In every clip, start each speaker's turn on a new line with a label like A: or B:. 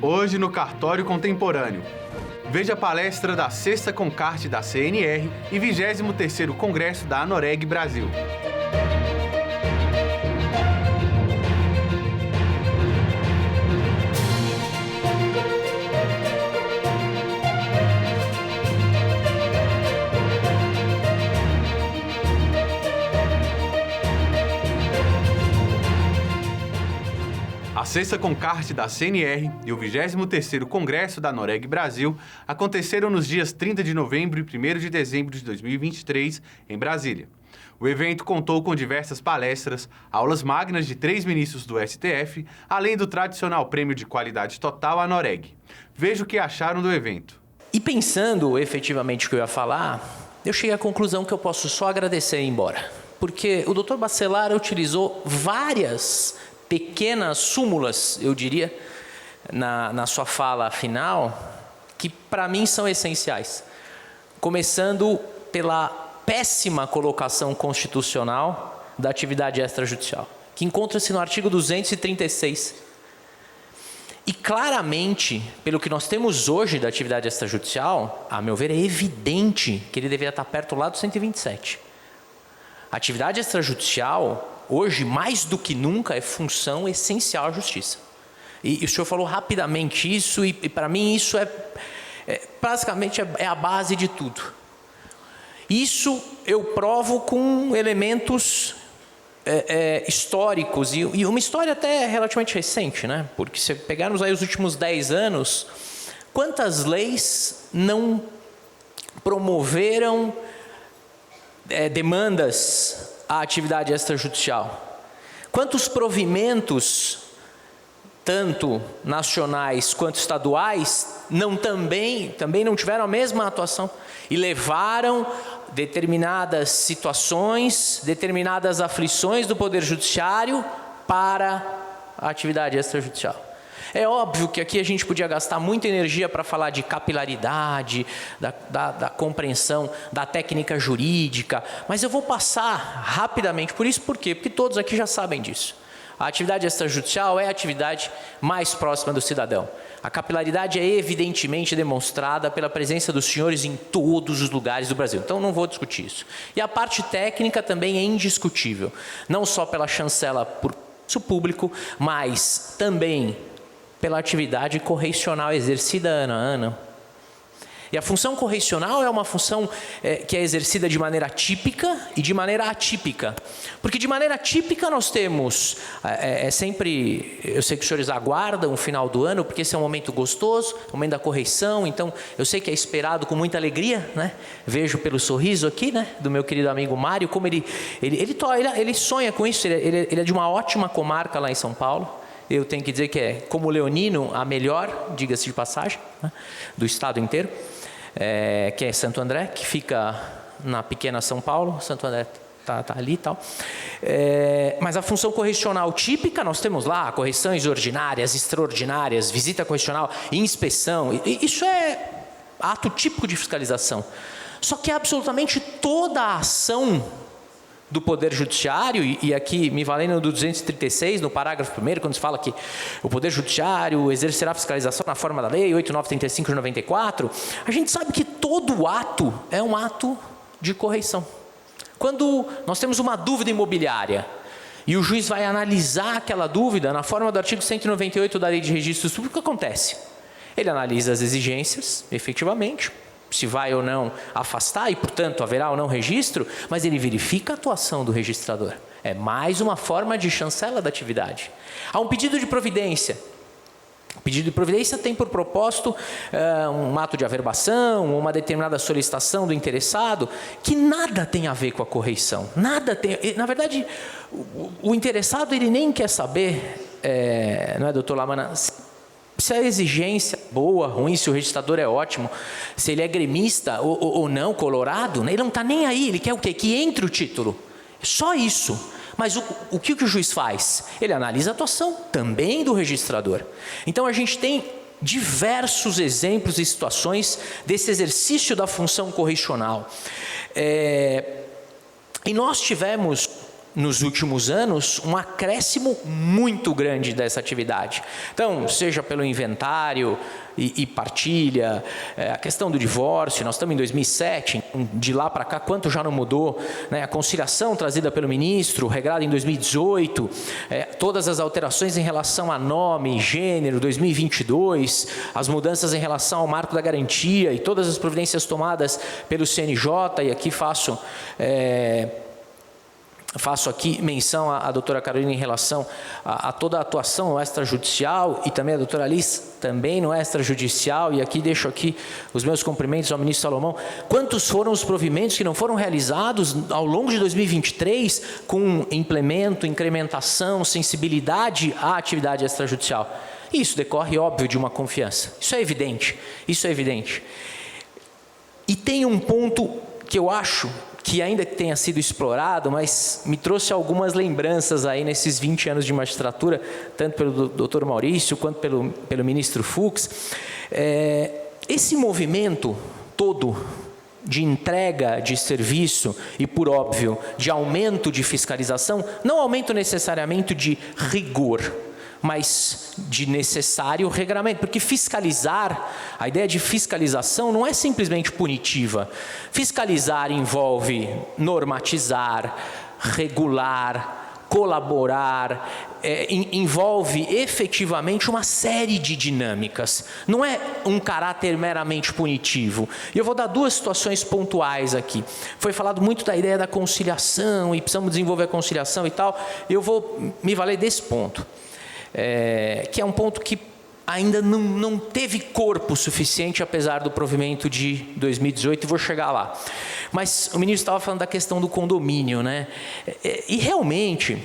A: Hoje no Cartório Contemporâneo. Veja a palestra da 6ª Concarte da CNR e 23º Congresso da Anoreg Brasil. A 6ª Concarte da CNR e o 23º Congresso da Anoreg Brasil aconteceram nos dias 30 de novembro e 1º de dezembro de 2023, em Brasília. O evento contou com diversas palestras, aulas magnas de 3 ministros do STF, além do tradicional prêmio de qualidade total Anoreg. Veja o que acharam do evento.
B: E pensando efetivamente o que eu ia falar, eu cheguei à conclusão que eu posso só agradecer e ir embora. Porque o Dr. Bacelar utilizou várias pequenas súmulas, eu diria, na sua fala final, que para mim são essenciais. Começando pela péssima colocação constitucional da atividade extrajudicial, que encontra-se no artigo 236. E claramente, pelo que nós temos hoje da atividade extrajudicial, a meu ver, é evidente que ele deveria estar perto lá do 127. A atividade extrajudicial, hoje, mais do que nunca, é função essencial à justiça. E o senhor falou rapidamente isso, e para mim isso basicamente é a base de tudo. Isso eu provo com elementos históricos, e uma história até relativamente recente, né? Porque se pegarmos aí os últimos 10 anos, quantas leis não promoveram demandas à atividade extrajudicial? Quantos provimentos, tanto nacionais quanto estaduais, também não tiveram a mesma atuação e levaram determinadas situações, determinadas aflições do Poder Judiciário para a atividade extrajudicial? É óbvio que aqui a gente podia gastar muita energia para falar de capilaridade, da compreensão da técnica jurídica, mas eu vou passar rapidamente por isso. Por quê? Porque todos aqui já sabem disso. A atividade extrajudicial é a atividade mais próxima do cidadão. A capilaridade é evidentemente demonstrada pela presença dos senhores em todos os lugares do Brasil. Então não vou discutir isso. E a parte técnica também é indiscutível. Não só pela chancela por isso público, mas também pela atividade correicional exercida ano a ano. E a função correicional é uma função que é exercida de maneira típica e de maneira atípica. Porque de maneira típica nós temos, sempre, eu sei que os senhores aguardam o final do ano, porque esse é um momento gostoso, o momento da correição, então eu sei que é esperado com muita alegria, né? Vejo pelo sorriso aqui, né, do meu querido amigo Mário, como ele sonha com isso, ele é de uma ótima comarca lá em São Paulo. Eu tenho que dizer que é, como leonino, a melhor, diga-se de passagem, né, do estado inteiro, que é Santo André, que fica na pequena São Paulo. Santo André está ali e tal. Mas a função correcional típica, nós temos lá correções ordinárias, extraordinárias, visita correcional, inspeção. Isso é ato típico de fiscalização. Só que absolutamente toda a ação do Poder Judiciário, e aqui me valendo do 236, no parágrafo 1º, quando se fala que o Poder Judiciário exercerá a fiscalização na forma da lei 8935 de 94, a gente sabe que todo ato é um ato de correição. Quando nós temos uma dúvida imobiliária e o juiz vai analisar aquela dúvida na forma do artigo 198 da Lei de Registros Públicos, o que acontece? Ele analisa as exigências, efetivamente, se vai ou não afastar e, portanto, haverá ou não registro, mas ele verifica a atuação do registrador. É mais uma forma de chancela da atividade. Há um pedido de providência. O pedido de providência tem por propósito um ato de averbação, uma determinada solicitação do interessado, que nada tem a ver com a correição. Nada tem. Na verdade, o interessado ele nem quer saber, não é, doutor Lamana, se a exigência é boa, ruim, se o registrador é ótimo, se ele é gremista ou não, colorado, né? Ele não está nem aí, ele quer o quê? Que entre o título. Só isso. Mas o que o juiz faz? Ele analisa a atuação também do registrador. Então a gente tem diversos exemplos e situações desse exercício da função correicional. E nós tivemos nos últimos anos, um acréscimo muito grande dessa atividade. Então, seja pelo inventário e partilha, a questão do divórcio, nós estamos em 2007, de lá para cá, quanto já não mudou, né? A conciliação trazida pelo ministro, regrada em 2018, todas as alterações em relação a nome, gênero, 2022, as mudanças em relação ao marco da garantia e todas as providências tomadas pelo CNJ, e aqui faço aqui menção à doutora Carolina em relação a toda a atuação extrajudicial e também a doutora Alice também no extrajudicial, e aqui deixo aqui os meus cumprimentos ao ministro Salomão. Quantos foram os provimentos que não foram realizados ao longo de 2023 com implemento, incrementação, sensibilidade à atividade extrajudicial? Isso decorre, óbvio, de uma confiança. Isso é evidente, isso é evidente. E tem um ponto que eu acho que ainda que tenha sido explorado, mas me trouxe algumas lembranças aí nesses 20 anos de magistratura, tanto pelo doutor Maurício, quanto pelo ministro Fux. Esse movimento todo de entrega de serviço e, por óbvio, de aumento de fiscalização, não aumento necessariamente de rigor, mas de necessário regramento, porque fiscalizar, a ideia de fiscalização não é simplesmente punitiva. Fiscalizar envolve normatizar, regular, colaborar, envolve efetivamente uma série de dinâmicas. Não é um caráter meramente punitivo. E eu vou dar duas situações pontuais aqui. Foi falado muito da ideia da conciliação, e precisamos desenvolver a conciliação e tal. Eu vou me valer desse ponto. Que é um ponto que ainda não teve corpo suficiente, apesar do provimento de 2018, e vou chegar lá. Mas o ministro estava falando da questão do condomínio, né? E realmente,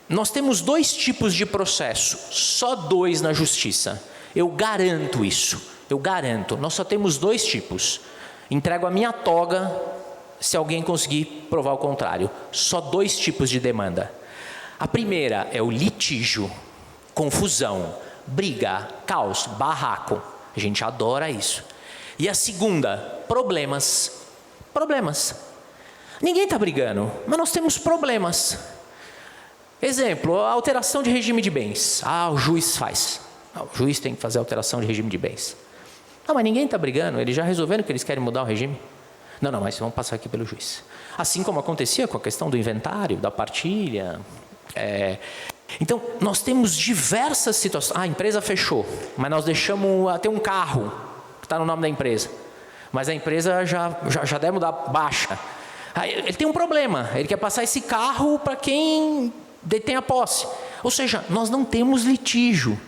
B: nós temos dois tipos de processo, só dois na justiça. Eu garanto isso, eu garanto. Nós só temos dois tipos. Entrego a minha toga se alguém conseguir provar o contrário. Só dois tipos de demanda. A primeira é o litígio, confusão, briga, caos, barraco. A gente adora isso. E a segunda, problemas. Problemas. Ninguém está brigando, mas nós temos problemas. Exemplo, a alteração de regime de bens. O juiz faz. O juiz tem que fazer a alteração de regime de bens. Mas ninguém está brigando, eles já resolveram que eles querem mudar o regime. Não, mas vamos passar aqui pelo juiz. Assim como acontecia com a questão do inventário, da partilha. Então, nós temos diversas situações. A empresa fechou, mas nós deixamos até um carro que está no nome da empresa. Mas a empresa já deve mudar baixa. Ele tem um problema, ele quer passar esse carro para quem detém a posse. Ou seja, nós não temos litígio.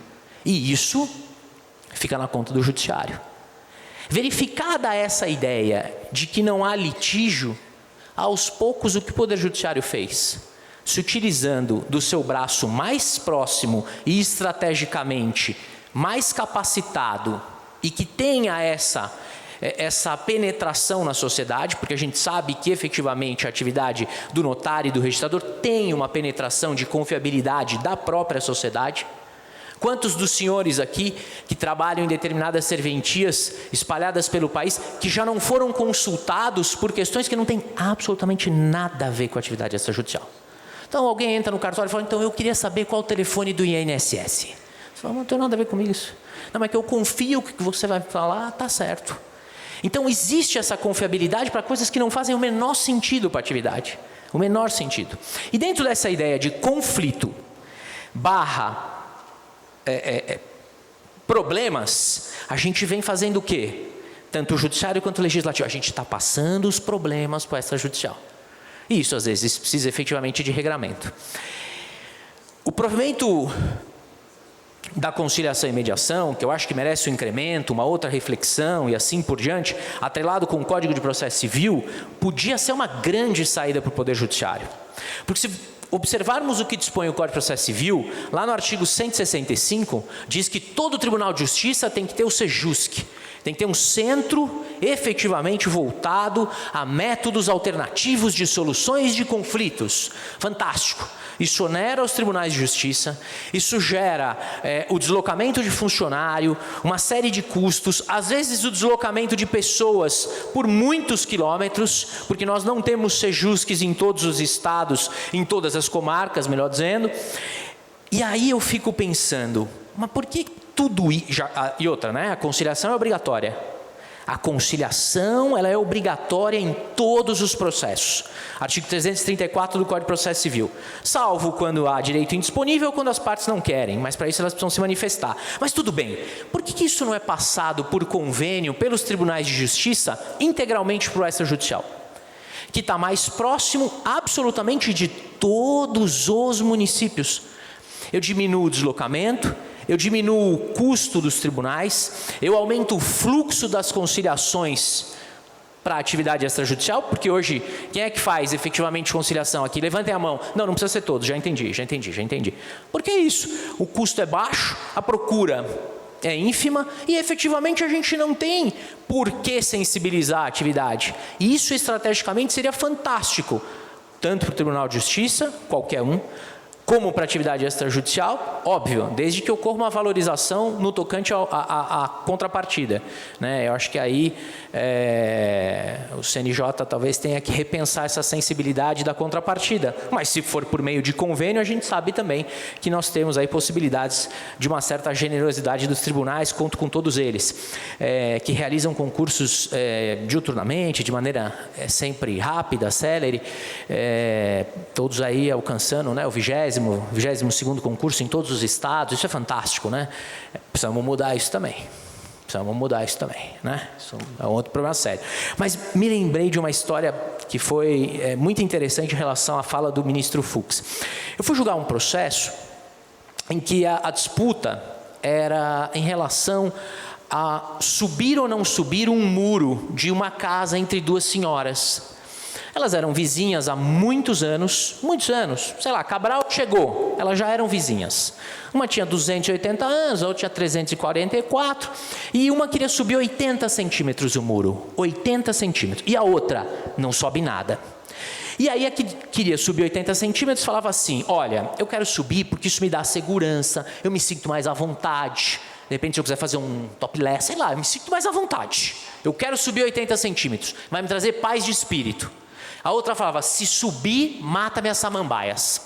B: E isso fica na conta do judiciário. Verificada essa ideia de que não há litígio, aos poucos o que o Poder Judiciário fez? Se utilizando do seu braço mais próximo e estrategicamente mais capacitado e que tenha essa penetração na sociedade, porque a gente sabe que efetivamente a atividade do notário e do registrador tem uma penetração de confiabilidade da própria sociedade. Quantos dos senhores aqui que trabalham em determinadas serventias espalhadas pelo país que já não foram consultados por questões que não têm absolutamente nada a ver com a atividade extrajudicial? Então alguém entra no cartório e fala, então eu queria saber qual o telefone do INSS. Você fala, não tem nada a ver comigo isso. Não, mas que eu confio que você vai falar, tá certo. Então existe essa confiabilidade para coisas que não fazem o menor sentido para a atividade. O menor sentido. E dentro dessa ideia de conflito problemas, a gente vem fazendo o quê? Tanto o judiciário quanto o legislativo. A gente está passando os problemas para o extrajudicial. E isso, às vezes, precisa efetivamente de regramento. O provimento da conciliação e mediação, que eu acho que merece um incremento, uma outra reflexão e assim por diante, atrelado com o Código de Processo Civil, podia ser uma grande saída para o Poder Judiciário. Porque se observarmos o que dispõe o Código de Processo Civil, lá no artigo 165, diz que todo Tribunal de Justiça tem que ter o SEJUSC, tem que ter um centro efetivamente voltado a métodos alternativos de soluções de conflitos. Fantástico. isso onera os tribunais de justiça, isso gera o deslocamento de funcionário, uma série de custos, às vezes o deslocamento de pessoas por muitos quilômetros, porque nós não temos sejusques em todos os estados, em todas as comarcas, melhor dizendo. E aí eu fico pensando, mas por que tudo isso? E outra, né? A conciliação é obrigatória. A conciliação, ela é obrigatória em todos os processos. Artigo 334 do Código de Processo Civil. Salvo quando há direito indisponível ou quando as partes não querem, mas para isso elas precisam se manifestar. Mas tudo bem, por que isso não é passado por convênio pelos tribunais de justiça integralmente para o extrajudicial? Que está mais próximo absolutamente de todos os municípios. Eu diminuo o deslocamento, eu diminuo o custo dos tribunais, eu aumento o fluxo das conciliações para a atividade extrajudicial, porque hoje, quem é que faz efetivamente conciliação aqui? Levantem a mão. Não precisa ser todos, já entendi. Por que isso? O custo é baixo, a procura é ínfima e efetivamente a gente não tem por que sensibilizar a atividade. E isso estrategicamente seria fantástico, tanto para o Tribunal de Justiça, qualquer um, como para a atividade extrajudicial, óbvio, desde que ocorra uma valorização no tocante à contrapartida, né? Eu acho que aí o CNJ talvez tenha que repensar essa sensibilidade da contrapartida, mas se for por meio de convênio, a gente sabe também que nós temos aí possibilidades de uma certa generosidade dos tribunais, conto com todos eles, que realizam concursos diuturnamente, de maneira sempre rápida, célere, todos aí alcançando, né, o 22º concurso em todos os estados. Isso é fantástico, né? Precisamos mudar isso também, né? Isso é um outro problema sério. Mas me lembrei de uma história que foi muito interessante em relação à fala do ministro Fux. Eu fui julgar um processo em que a disputa era em relação a subir ou não subir um muro de uma casa entre duas senhoras. Elas eram vizinhas há muitos anos, sei lá, Cabral chegou, elas já eram vizinhas. Uma tinha 280 anos, a outra tinha 344, e uma queria subir 80 centímetros o muro, 80 centímetros, e a outra não sobe nada. E aí a que queria subir 80 centímetros falava assim, olha, eu quero subir porque isso me dá segurança, eu me sinto mais à vontade. De repente, se eu quiser fazer um topless, sei lá, eu me sinto mais à vontade. Eu quero subir 80 centímetros, vai me trazer paz de espírito. A outra falava, se subir, mata minhas samambaias.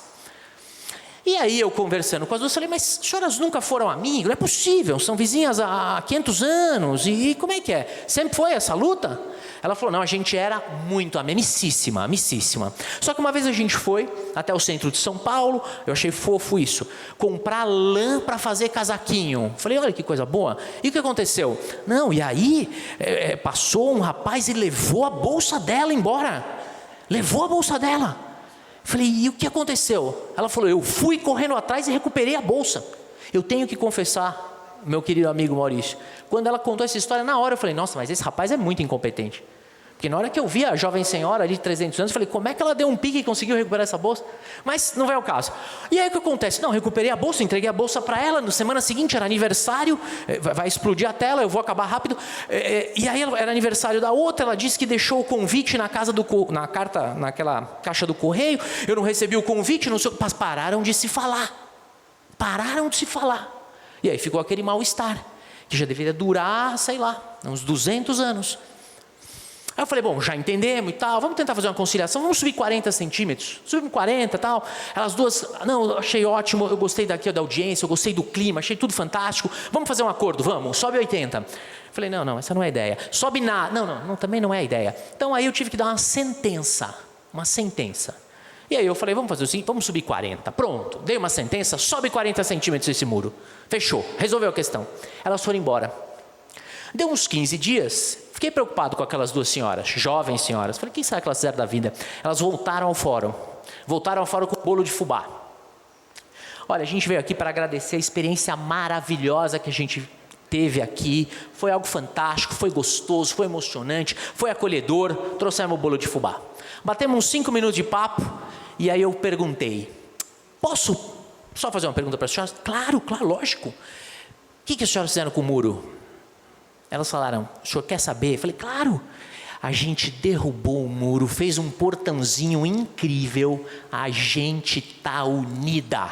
B: E aí eu conversando com as duas, falei, mas senhoras nunca foram amigas? Não é possível, são vizinhas há 500 anos, e como é que é? Sempre foi essa luta? Ela falou, não, a gente era muito amicíssima. Só que uma vez a gente foi até o centro de São Paulo, eu achei fofo isso, comprar lã para fazer casaquinho. Falei, olha que coisa boa. E o que aconteceu? Não, e aí passou um rapaz e levou a bolsa dela embora. Levou a bolsa dela. Falei, e o que aconteceu? Ela falou, eu fui correndo atrás e recuperei a bolsa. Eu tenho que confessar, meu querido amigo Maurício, quando ela contou essa história, na hora eu falei, nossa, mas esse rapaz é muito incompetente. Porque na hora que eu vi a jovem senhora ali de 300 anos, eu falei, como é que ela deu um pique e conseguiu recuperar essa bolsa? Mas não vai ao caso. E aí o que acontece? Não, recuperei a bolsa, entreguei a bolsa para ela, na semana seguinte era aniversário, vai explodir a tela, eu vou acabar rápido. E aí era aniversário da outra, ela disse que deixou o convite naquela caixa do correio, eu não recebi o convite, não sei, mas pararam de se falar. E aí ficou aquele mal-estar, que já deveria durar, sei lá, uns 200 anos. Aí eu falei, bom, já entendemos e tal, vamos tentar fazer uma conciliação, vamos subir 40 centímetros, subimos 40 e tal. Elas duas, não, eu achei ótimo, eu gostei da audiência, eu gostei do clima, achei tudo fantástico, vamos fazer um acordo, vamos, sobe 80. Eu falei, não, essa não é a ideia. Sobe não, também não é a ideia. Então aí eu tive que dar uma sentença. E aí eu falei, vamos fazer o seguinte, vamos subir 40, pronto, dei uma sentença, sobe 40 centímetros esse muro. Fechou, resolveu a questão. Elas foram embora. Deu uns 15 dias, fiquei preocupado com aquelas duas senhoras, jovens senhoras. Falei, quem sabe que elas fizeram da vida? Elas voltaram ao fórum com bolo de fubá. Olha, a gente veio aqui para agradecer a experiência maravilhosa que a gente teve aqui. Foi algo fantástico, foi gostoso, foi emocionante, foi acolhedor. Trouxemos o bolo de fubá. Batemos uns 5 minutos de papo e aí eu perguntei, posso só fazer uma pergunta para as senhoras? Claro, lógico. O que as senhoras fizeram com o muro? Elas falaram, o senhor quer saber? Eu falei, claro. A gente derrubou o muro, fez um portãozinho incrível, a gente está unida.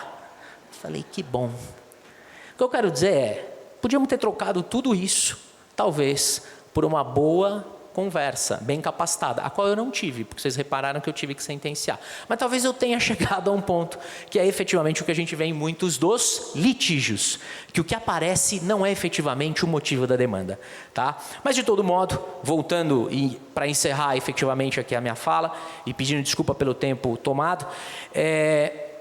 B: Falei, que bom. O que eu quero dizer é, podíamos ter trocado tudo isso, talvez, por uma boa conversa, bem capacitada, a qual eu não tive, porque vocês repararam que eu tive que sentenciar. Mas talvez eu tenha chegado a um ponto, que é efetivamente o que a gente vê em muitos dos litígios, que o que aparece não é efetivamente o motivo da demanda. Tá? Mas de todo modo, voltando para encerrar efetivamente aqui a minha fala, e pedindo desculpa pelo tempo tomado,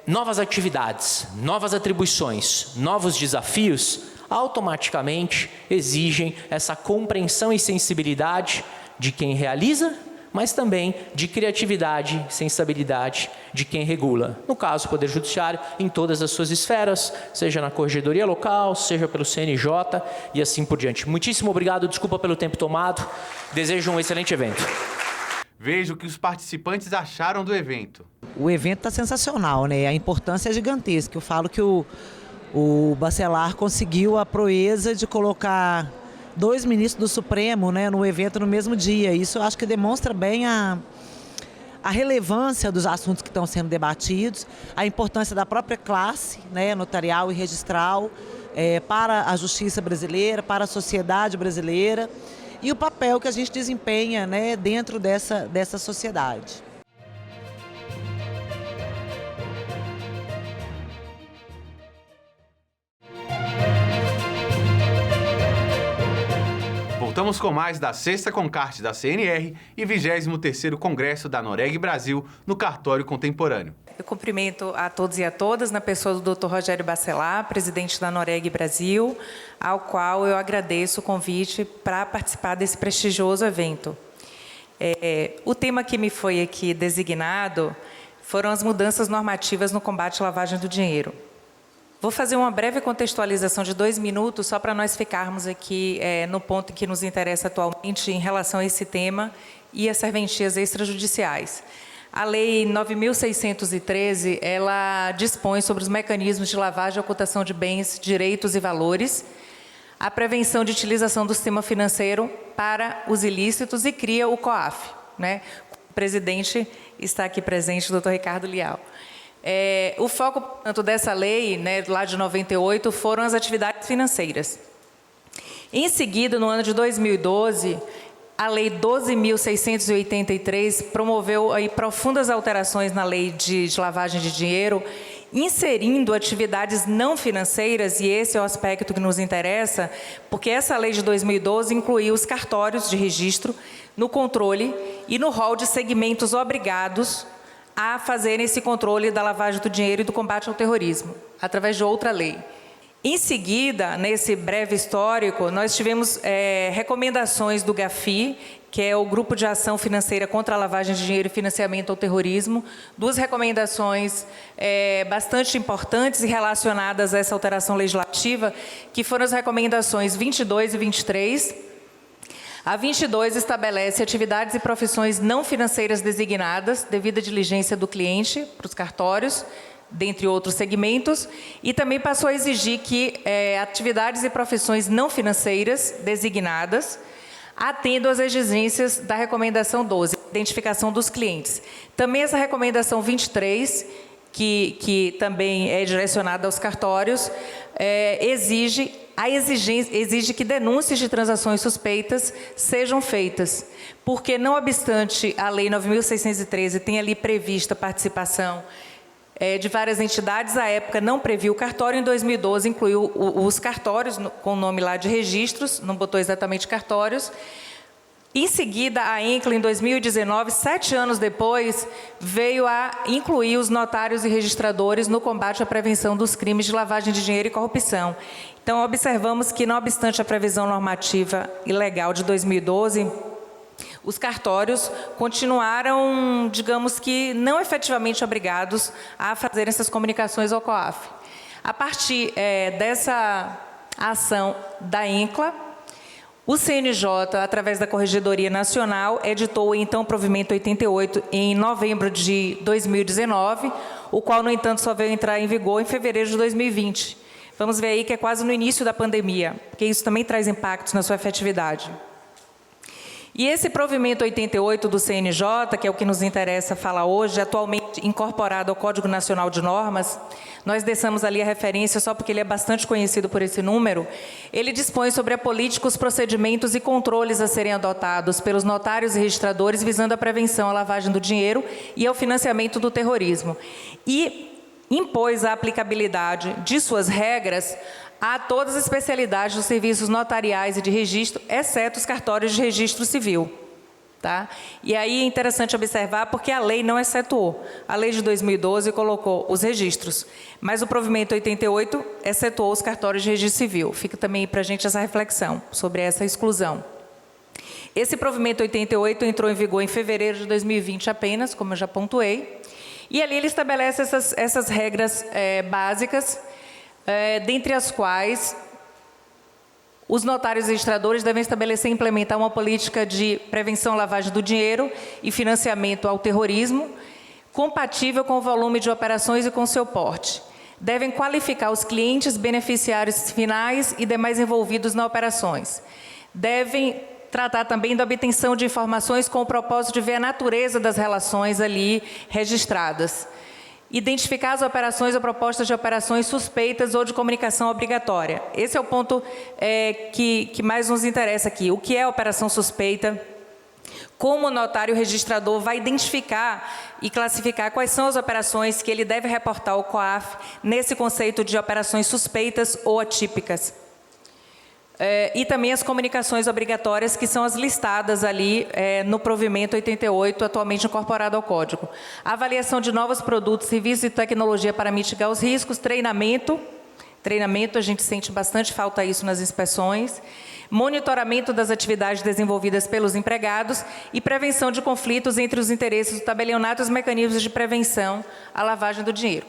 B: novas atividades, novas atribuições, novos desafios, automaticamente exigem essa compreensão e sensibilidade de quem realiza, mas também de criatividade, sensibilidade de quem regula. No caso, o Poder Judiciário, em todas as suas esferas, seja na Corregedoria Local, seja pelo CNJ e assim por diante. Muitíssimo obrigado, desculpa pelo tempo tomado, desejo um excelente evento.
A: Veja o que os participantes acharam do evento.
C: O evento está sensacional, né? A importância é gigantesca. Eu falo que o Bacelar conseguiu a proeza de colocar 2 ministros do Supremo, né, no evento no mesmo dia. Isso eu acho que demonstra bem a relevância dos assuntos que estão sendo debatidos, a importância da própria classe, né, notarial e registral, para a justiça brasileira, para a sociedade brasileira, e o papel que a gente desempenha, né, dentro dessa sociedade.
A: Voltamos com mais da 6ª Concarte da CNR e 23º Congresso da Noreg Brasil no Cartório Contemporâneo.
D: Eu cumprimento a todos e a todas, na pessoa do Dr. Rogério Bacelar, presidente da Noreg Brasil, ao qual eu agradeço o convite para participar desse prestigioso evento. O tema que me foi aqui designado foram as mudanças normativas no combate à lavagem do dinheiro. Vou fazer uma breve contextualização de 2 minutos, só para nós ficarmos aqui no ponto que nos interessa atualmente em relação a esse tema e as serventias extrajudiciais. A Lei 9.613, ela dispõe sobre os mecanismos de lavagem e ocultação de bens, direitos e valores, a prevenção de utilização do sistema financeiro para os ilícitos e cria o COAF. Né? O presidente está aqui presente, o Dr. Ricardo Leal. O foco, portanto, dessa lei, né, lá de 98, foram as atividades financeiras. Em seguida, no ano de 2012, a Lei 12.683 promoveu aí profundas alterações na lei de lavagem de dinheiro, inserindo atividades não financeiras, e esse é o aspecto que nos interessa, porque essa lei de 2012 incluiu os cartórios de registro no controle e no rol de segmentos obrigados a fazerem esse controle da lavagem do dinheiro e do combate ao terrorismo, através de outra lei. Em seguida, nesse breve histórico, nós tivemos recomendações do GAFI, que é o Grupo de Ação Financeira contra a Lavagem de Dinheiro e Financiamento ao Terrorismo, 2 recomendações bastante importantes e relacionadas a essa alteração legislativa, que foram as recomendações 22 e 23. A 22 estabelece atividades e profissões não financeiras designadas, devida diligência do cliente para os cartórios, dentre outros segmentos, e também passou a exigir que atividades e profissões não financeiras designadas atendam às exigências da recomendação 12, identificação dos clientes. Também essa recomendação 23, que também é direcionada aos cartórios, exige que denúncias de transações suspeitas sejam feitas, porque, não obstante a Lei 9.613 tem ali prevista a participação de várias entidades, à época não previu o cartório, em 2012 incluiu os cartórios, com o nome lá de registros, não botou exatamente cartórios. Em seguida, a ENCLA, em 2019, 7 anos depois, veio a incluir os notários e registradores no combate à prevenção dos crimes de lavagem de dinheiro e corrupção. Então, observamos que, não obstante a previsão normativa e legal de 2012, os cartórios continuaram, digamos que, não efetivamente obrigados a fazer essas comunicações ao COAF. A partir dessa ação da ENCLA, o CNJ, através da Corregedoria Nacional, editou então o provimento 88 em novembro de 2019, o qual, no entanto, só veio entrar em vigor em fevereiro de 2020. Vamos ver aí que é quase no início da pandemia, porque isso também traz impactos na sua efetividade. E esse provimento 88 do CNJ, que é o que nos interessa falar hoje, atualmente incorporado ao Código Nacional de Normas, nós deixamos ali a referência só porque ele é bastante conhecido por esse número, ele dispõe sobre a política, os procedimentos e controles a serem adotados pelos notários e registradores visando a prevenção à lavagem do dinheiro e ao financiamento do terrorismo. E impôs a aplicabilidade de suas regras a todas as especialidades dos serviços notariais e de registro, exceto os cartórios de registro civil. Tá? E aí é interessante observar porque a lei não excetuou. A lei de 2012 colocou os registros, mas o provimento 88 excetuou os cartórios de registro civil. Fica também para a gente essa reflexão sobre essa exclusão. Esse provimento 88 entrou em vigor em fevereiro de 2020 apenas, como eu já pontuei, e ali ele estabelece essas regras básicas, dentre as quais os notários e registradores devem estabelecer e implementar uma política de prevenção à lavagem do dinheiro e financiamento ao terrorismo, compatível com o volume de operações e com seu porte. Devem qualificar os clientes, beneficiários finais e demais envolvidos nas operações. Devem tratar também da obtenção de informações com o propósito de ver a natureza das relações ali registradas. Identificar as operações ou propostas de operações suspeitas ou de comunicação obrigatória. Esse é o ponto que mais nos interessa aqui. O que é operação suspeita? Como o notário registrador vai identificar e classificar quais são as operações que ele deve reportar ao COAF nesse conceito de operações suspeitas ou atípicas. E também as comunicações obrigatórias, que são as listadas ali no provimento 88, atualmente incorporado ao Código. A avaliação de novos produtos, serviços e tecnologia para mitigar os riscos, treinamento, a gente sente bastante falta disso nas inspeções, monitoramento das atividades desenvolvidas pelos empregados e prevenção de conflitos entre os interesses do tabelionato e os mecanismos de prevenção à lavagem do dinheiro.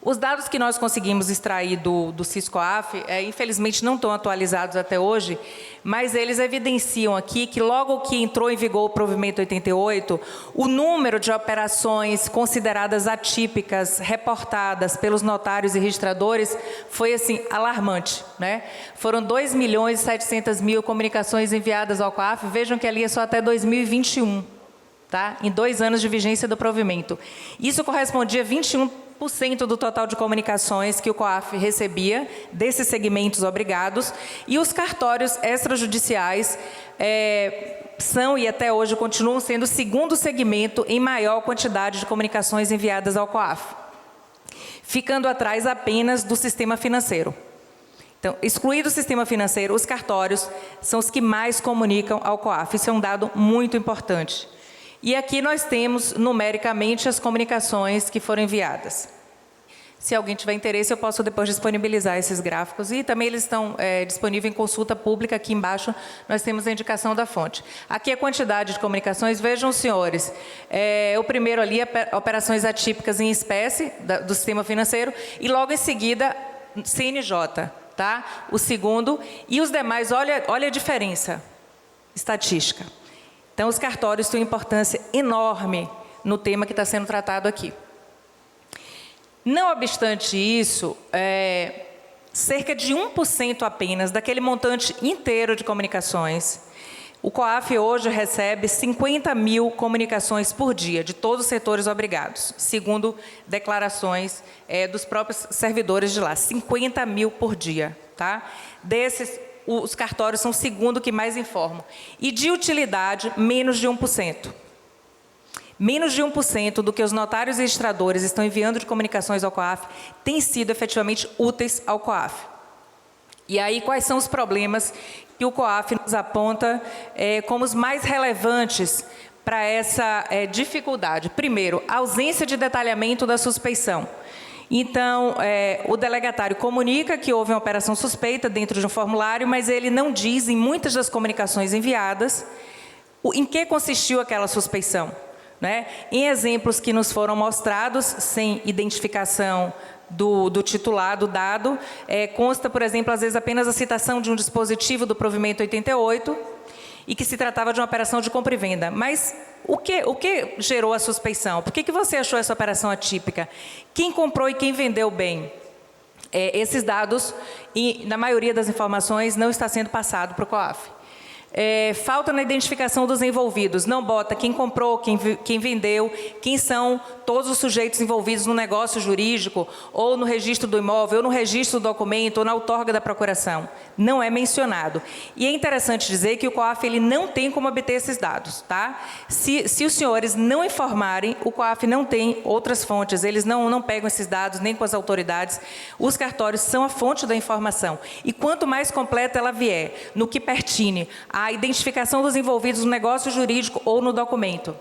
D: Os dados que nós conseguimos extrair do SIS-COAF, infelizmente não estão atualizados até hoje, mas eles evidenciam aqui que logo que entrou em vigor o provimento 88, o número de operações consideradas atípicas, reportadas pelos notários e registradores, foi assim, alarmante, né? Foram 2.700.000 comunicações enviadas ao COAF, vejam que ali é só até 2021, tá? Em 2 anos de vigência do provimento. Isso correspondia a 21% do total de comunicações que o COAF recebia desses segmentos obrigados, e os cartórios extrajudiciais são e até hoje continuam sendo o segundo segmento em maior quantidade de comunicações enviadas ao COAF, ficando atrás apenas do sistema financeiro. Então, excluído o sistema financeiro, os cartórios são os que mais comunicam ao COAF. Isso é um dado muito importante. E aqui nós temos, numericamente, as comunicações que foram enviadas. Se alguém tiver interesse, eu posso depois disponibilizar esses gráficos. E também eles estão disponíveis em consulta pública. Aqui embaixo nós temos a indicação da fonte. Aqui a quantidade de comunicações. Vejam, senhores, o primeiro ali é operações atípicas em espécie do sistema financeiro. E logo em seguida, CNJ. Tá? O segundo. E os demais, olha a diferença estatística. Então, os cartórios têm uma importância enorme no tema que está sendo tratado aqui. Não obstante isso, cerca de 1% apenas daquele montante inteiro de comunicações, o COAF hoje recebe 50.000 comunicações por dia, de todos os setores obrigados, segundo declarações dos próprios servidores de lá, 50.000 por dia. Tá? Desses, os cartórios são o segundo que mais informam. E de utilidade, menos de 1%. Menos de 1% do que os notários e registradores estão enviando de comunicações ao COAF têm sido efetivamente úteis ao COAF. E aí, quais são os problemas que o COAF nos aponta como os mais relevantes para essa dificuldade? Primeiro, a ausência de detalhamento da suspeição. Então, o delegatário comunica que houve uma operação suspeita dentro de um formulário, mas ele não diz, em muitas das comunicações enviadas, em que consistiu aquela suspeição. Né? Em exemplos que nos foram mostrados, sem identificação do titular do dado, consta, por exemplo, às vezes apenas a citação de um dispositivo do provimento 88 e que se tratava de uma operação de compra e venda. Mas o que gerou a suspeição? Por que você achou essa operação atípica? Quem comprou e quem vendeu bem? Esses dados, na maioria das informações, não está sendo passado para o COAF. Falta na identificação dos envolvidos. Não bota quem comprou, quem vendeu, quem são todos os sujeitos envolvidos no negócio jurídico, ou no registro do imóvel, ou no registro do documento, ou na outorga da procuração. Não é mencionado. E é interessante dizer que o COAF ele não tem como obter esses dados. Tá? Se os senhores não informarem, o COAF não tem outras fontes, eles não pegam esses dados nem com as autoridades. Os cartórios são a fonte da informação. E quanto mais completa ela vier, no que pertine à identificação dos envolvidos no negócio jurídico ou no documento.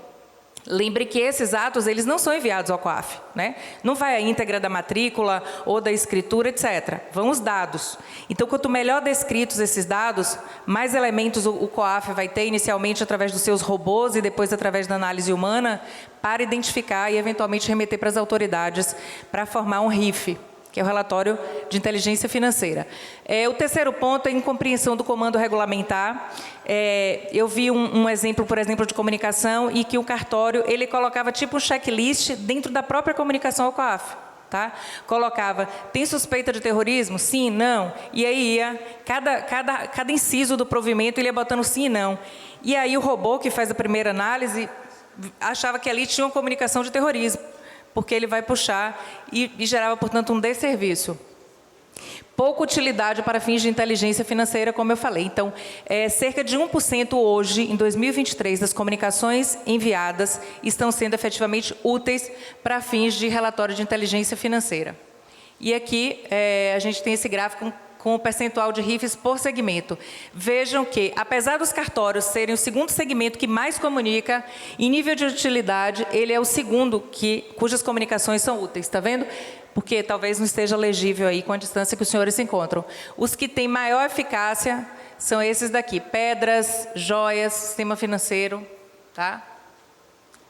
D: Lembre que esses atos eles não são enviados ao COAF, né? Não vai a íntegra da matrícula ou da escritura, etc. Vão os dados. Então, quanto melhor descritos esses dados, mais elementos o COAF vai ter, inicialmente através dos seus robôs e depois através da análise humana, para identificar e, eventualmente, remeter para as autoridades para formar um RIF, que é o relatório de inteligência financeira. O terceiro ponto é a incompreensão do comando regulamentar. Eu vi um exemplo, por exemplo, de comunicação, e que o cartório ele colocava tipo um checklist dentro da própria comunicação ao COAF. Tá? Colocava, tem suspeita de terrorismo? Sim, não. E aí ia, cada inciso do provimento ele ia botando sim e não. E aí o robô que faz a primeira análise achava que ali tinha uma comunicação de terrorismo, porque ele vai puxar e gerava, portanto, um desserviço. Pouca utilidade para fins de inteligência financeira, como eu falei. Então, cerca de 1% hoje, em 2023, das comunicações enviadas estão sendo efetivamente úteis para fins de relatório de inteligência financeira. E aqui a gente tem esse gráfico com o percentual de RIFs por segmento. Vejam que, apesar dos cartórios serem o segundo segmento que mais comunica, em nível de utilidade, ele é o segundo cujas comunicações são úteis. Está vendo? Porque talvez não esteja legível aí com a distância que os senhores se encontram. Os que têm maior eficácia são esses daqui: pedras, joias, sistema financeiro. Tá?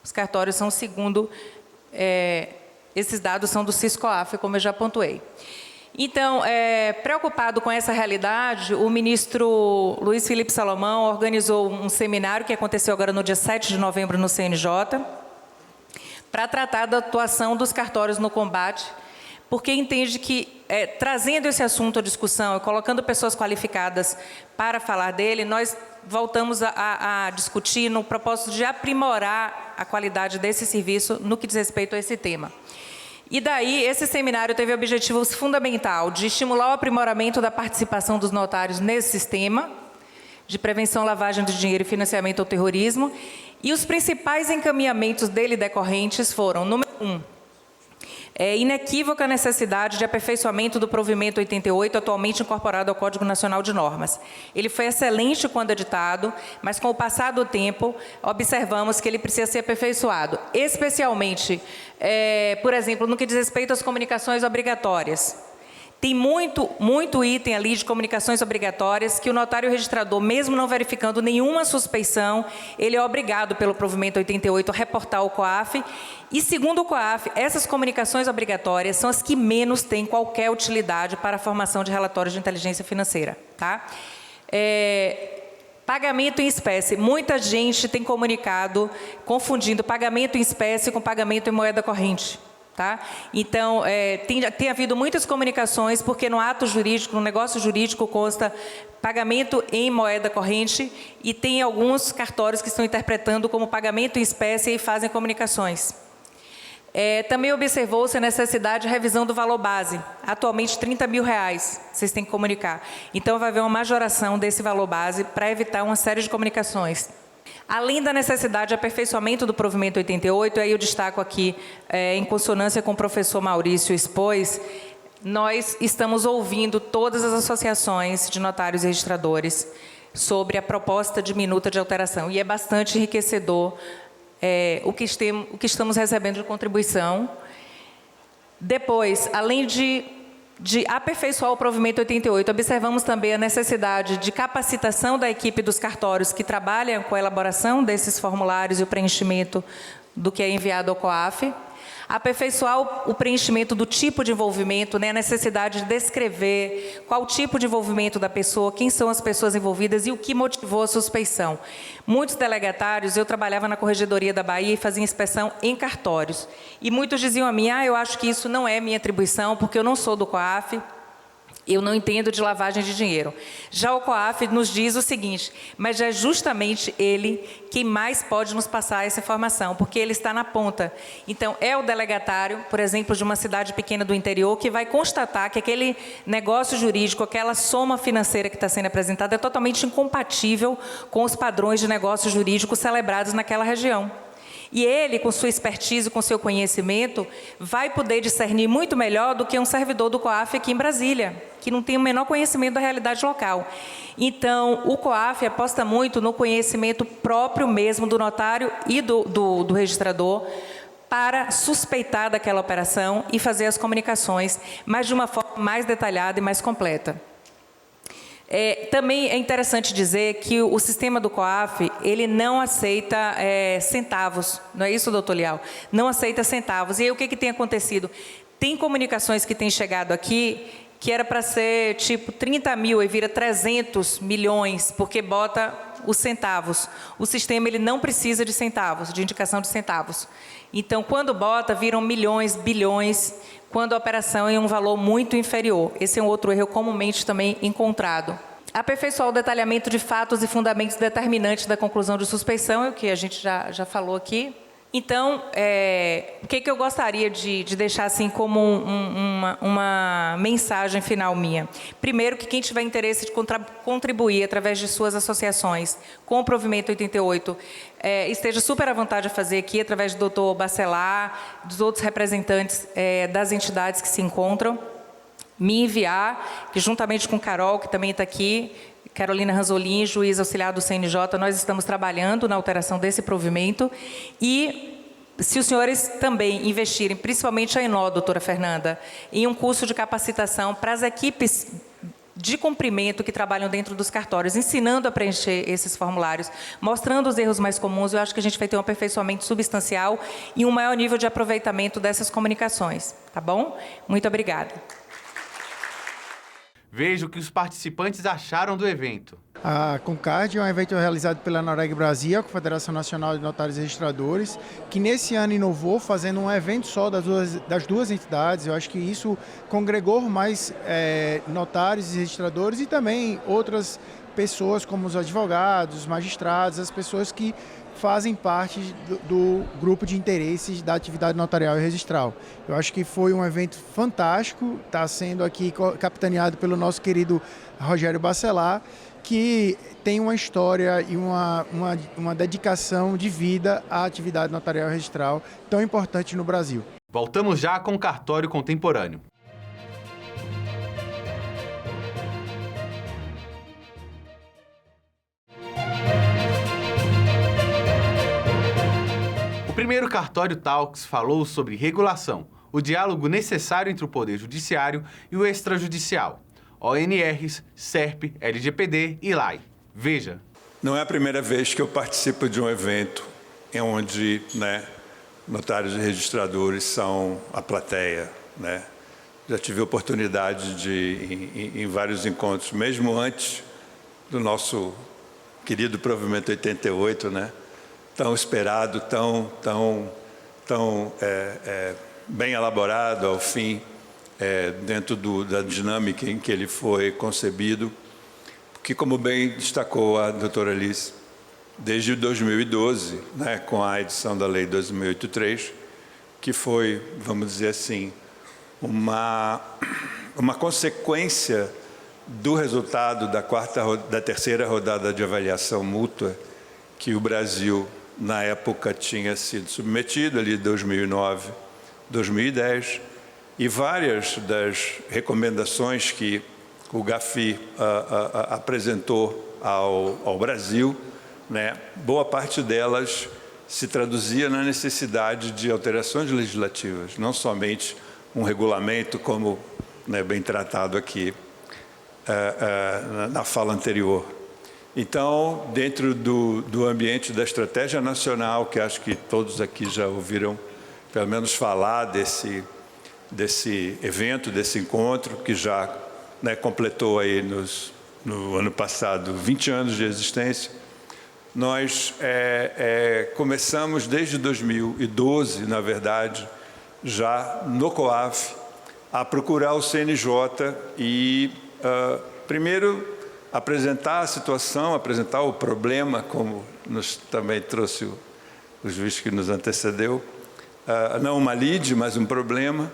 D: Os cartórios são o segundo. Esses dados são do CIS-COAF, como eu já pontuei. Então, preocupado com essa realidade, o ministro Luiz Felipe Salomão organizou um seminário que aconteceu agora no dia 7 de novembro no CNJ, para tratar da atuação dos cartórios no combate, porque entende que, trazendo esse assunto à discussão e colocando pessoas qualificadas para falar dele, nós voltamos a discutir no propósito de aprimorar a qualidade desse serviço no que diz respeito a esse tema. E daí, esse seminário teve o objetivo fundamental de estimular o aprimoramento da participação dos notários nesse sistema de prevenção, lavagem de dinheiro e financiamento ao terrorismo. E os principais encaminhamentos dele decorrentes foram: número 1, inequívoca necessidade de aperfeiçoamento do provimento 88, atualmente incorporado ao Código Nacional de Normas. Ele foi excelente quando editado, mas com o passar do tempo, observamos que ele precisa ser aperfeiçoado, especialmente, por exemplo, no que diz respeito às comunicações obrigatórias. Tem muito item ali de comunicações obrigatórias que o notário registrador, mesmo não verificando nenhuma suspeição, ele é obrigado pelo provimento 88 a reportar ao COAF. E, segundo o COAF, essas comunicações obrigatórias são as que menos têm qualquer utilidade para a formação de relatórios de inteligência financeira. Tá? Pagamento em espécie. Muita gente tem comunicado, confundindo pagamento em espécie com pagamento em moeda corrente. Tá? Então, tem havido muitas comunicações, porque no ato jurídico, no negócio jurídico, consta pagamento em moeda corrente, e tem alguns cartórios que estão interpretando como pagamento em espécie e fazem comunicações. Também observou-se a necessidade de revisão do valor base, atualmente R$30 mil, vocês têm que comunicar. Então, vai haver uma majoração desse valor base para evitar uma série de comunicações. Além da necessidade de aperfeiçoamento do provimento 88, aí eu destaco aqui, em consonância com o professor Maurício expôs, nós estamos ouvindo todas as associações de notários e registradores sobre a proposta de minuta de alteração, e é bastante enriquecedor o que estamos recebendo de contribuição. Depois, além de aperfeiçoar o provimento 88, observamos também a necessidade de capacitação da equipe dos cartórios que trabalham com a elaboração desses formulários e o preenchimento do que é enviado ao COAF. Aperfeiçoar o preenchimento do tipo de envolvimento, né, a necessidade de descrever qual o tipo de envolvimento da pessoa, quem são as pessoas envolvidas e o que motivou a suspeição. Muitos delegatários, eu trabalhava na Corregedoria da Bahia e fazia inspeção em cartórios. E muitos diziam a mim: eu acho que isso não é minha atribuição, porque eu não sou do COAF, Eu não entendo de lavagem de dinheiro. Já o COAF nos diz o seguinte, mas é justamente ele quem mais pode nos passar essa informação, porque ele está na ponta. Então, é o delegatário, por exemplo, de uma cidade pequena do interior, que vai constatar que aquele negócio jurídico, aquela soma financeira que está sendo apresentada é totalmente incompatível com os padrões de negócio jurídico celebrados naquela região. E ele, com sua expertise, com seu conhecimento, vai poder discernir muito melhor do que um servidor do COAF aqui em Brasília, que não tem o menor conhecimento da realidade local. Então, o COAF aposta muito no conhecimento próprio mesmo do notário e do registrador para suspeitar daquela operação e fazer as comunicações, mas de uma forma mais detalhada e mais completa. Também é interessante dizer que o sistema do COAF, ele não aceita centavos, não é isso, doutor Lial? Não aceita centavos. E aí o que tem acontecido? Tem comunicações que têm chegado aqui que era para ser tipo 30 mil e vira 300 milhões, porque bota os centavos. O sistema ele não precisa de centavos, de indicação de centavos. Então, quando bota, viram milhões, bilhões, quando a operação é em um valor muito inferior. Esse é um outro erro comumente também encontrado. Aperfeiçoar o detalhamento de fatos e fundamentos determinantes da conclusão de suspeição, é o que a gente já falou aqui. Então, o que eu gostaria de deixar assim como uma mensagem final minha? Primeiro, que quem tiver interesse de contribuir através de suas associações com o provimento 88, esteja super à vontade a fazer aqui, através do doutor Bacelar, dos outros representantes das entidades que se encontram, me enviar, que juntamente com Carol, que também está aqui, Carolina Ranzolin, juiz auxiliar do CNJ, nós estamos trabalhando na alteração desse provimento e se os senhores também investirem, principalmente a Enó, doutora Fernanda, em um curso de capacitação para as equipes de cumprimento que trabalham dentro dos cartórios, ensinando a preencher esses formulários, mostrando os erros mais comuns, eu acho que a gente vai ter um aperfeiçoamento substancial e um maior nível de aproveitamento dessas comunicações, tá bom? Muito obrigada.
A: Veja o que os participantes acharam do evento.
E: A Concard é um evento realizado pela Noreg Brasil, Confederação Nacional de Notários e Registradores, que nesse ano inovou fazendo um evento só das duas entidades. Eu acho que isso congregou mais notários e registradores e também outras pessoas como os advogados, os magistrados, as pessoas que fazem parte do grupo de interesses da atividade notarial e registral. Eu acho que foi um evento fantástico, está sendo aqui capitaneado pelo nosso querido Rogério Bacelar, que tem uma história e uma dedicação de vida à atividade notarial e registral tão importante no Brasil.
A: Voltamos já com o cartório contemporâneo. O primeiro Cartório Talks falou sobre regulação, o diálogo necessário entre o Poder Judiciário e o extrajudicial, ONRs, SERP, LGPD e LAI. Veja.
F: Não é a primeira vez que eu participo de um evento em onde notários e registradores são a plateia. Já tive a oportunidade de, em vários encontros, mesmo antes do nosso querido provimento 88, tão esperado, tão bem elaborado ao fim, dentro da dinâmica em que ele foi concebido, que, como bem destacou a doutora Alice, desde 2012, com a edição da Lei 2683, que foi, vamos dizer assim, uma consequência do resultado da terceira rodada de avaliação mútua que o Brasil, na época, tinha sido submetido, ali 2009, 2010, e várias das recomendações que o GAFI apresentou ao Brasil, boa parte delas se traduzia na necessidade de alterações legislativas, não somente um regulamento, como bem tratado aqui na fala anterior. Então, dentro do ambiente da estratégia nacional, que acho que todos aqui já ouviram, pelo menos, falar desse evento, desse encontro, que já completou aí no ano passado 20 anos de existência, nós começamos desde 2012, na verdade, já no COAF, a procurar o CNJ e, primeiro, apresentar a situação, apresentar o problema, como nos também trouxe o juiz que nos antecedeu, não uma lide, mas um problema,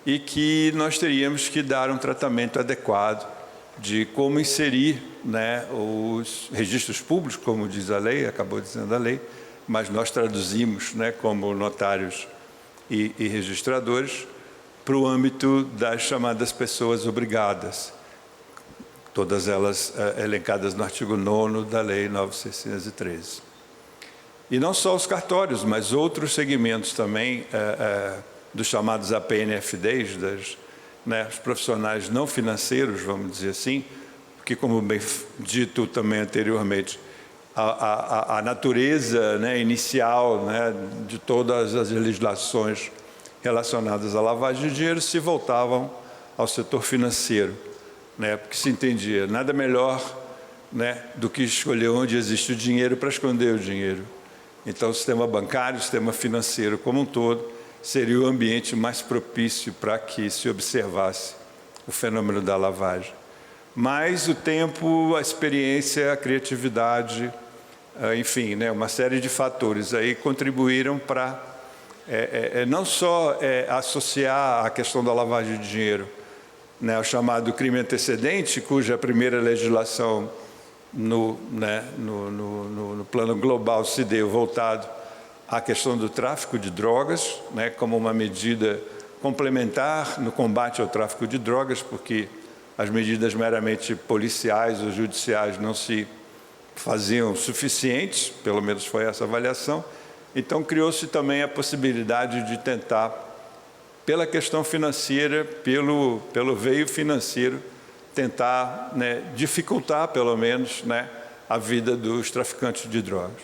F: e que nós teríamos que dar um tratamento adequado de como inserir, né, os registros públicos, como diz a lei, acabou dizendo a lei, mas nós traduzimos, né, como notários e registradores, para o âmbito das chamadas pessoas obrigadas, todas elas elencadas no artigo 9º da Lei 9.613. E não só os cartórios, mas outros segmentos também, dos chamados APNFDs, né, os profissionais não financeiros, vamos dizer assim, porque, como bem dito também anteriormente, a natureza, né, inicial, né, de todas as legislações relacionadas à lavagem de dinheiro se voltavam ao setor financeiro, né, porque se entendia nada melhor, né, do que escolher onde existe o dinheiro para esconder o dinheiro. Então, o sistema bancário, o sistema financeiro como um todo, seria o ambiente mais propício para que se observasse o fenômeno da lavagem. Mas o tempo, a experiência, a criatividade, enfim, né, uma série de fatores aí contribuíram para não só associar a questão da lavagem de dinheiro, né, ao chamado crime antecedente, cuja primeira legislação no plano global se deu voltado à questão do tráfico de drogas, né, como uma medida complementar no combate ao tráfico de drogas, porque as medidas meramente policiais ou judiciais não se faziam suficientes, pelo menos foi essa avaliação. Então, criou-se também a possibilidade de tentar, pela questão financeira, pelo veio financeiro, tentar, né, dificultar, pelo menos, né, a vida dos traficantes de drogas.